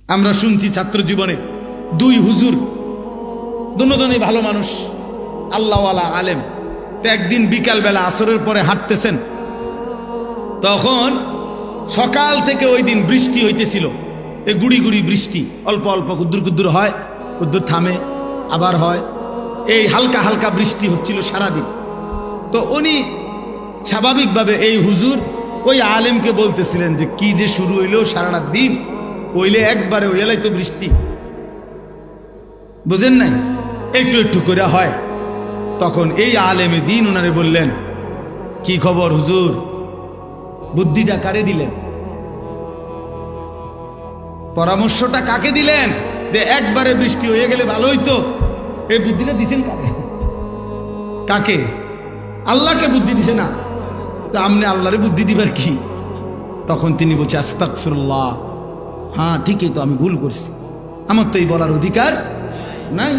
আমরা শুনছি ছাত্র জীবনে দুই হুজুর, দুজনেই ভালো মানুষ, আল্লাহওয়ালা আলেম। তো একদিন বিকালবেলা আসরের পরে হাঁটতেছেন, তখন সকাল থেকে ওই দিন বৃষ্টি হইতেছিল, এই গুড়ি গুড়ি বৃষ্টি, অল্প অল্প কুদ্দুর কুদ্দুর হয়, কুদ্দুর থামে, আবার হয়, এই হালকা হালকা বৃষ্টি হচ্ছিল সারাদিন। তো উনি স্বাভাবিকভাবে এই হুজুর ওই আলেমকে বলতেছিলেন যে কি যে শুরু হইলো সারাটা দিন, ওইলে একবারে ওই এলাই তো বৃষ্টি, বুঝেন নাই, একটু একটু করে হয়। তখন এই আলেমে দিন ওনারে বললেন, কি খবর হুজুর, বুদ্ধিটা কারে দিলেন, পরামর্শটা কাকে দিলেন যে একবারে বৃষ্টি হয়ে গেলে ভালো হইতো, এই বুদ্ধিটা দিছেন কাকে? কাকে? আল্লাহকে বুদ্ধি দিছে না তো আপনি আল্লাহরে বুদ্ধি দিবার কি? তখন তিনি বলছে আস্তাগফিরুল্লাহ, হ্যাঁ ঠিকই তো, আমি ভুল করছি, আমার তো এই বলার অধিকার নাই।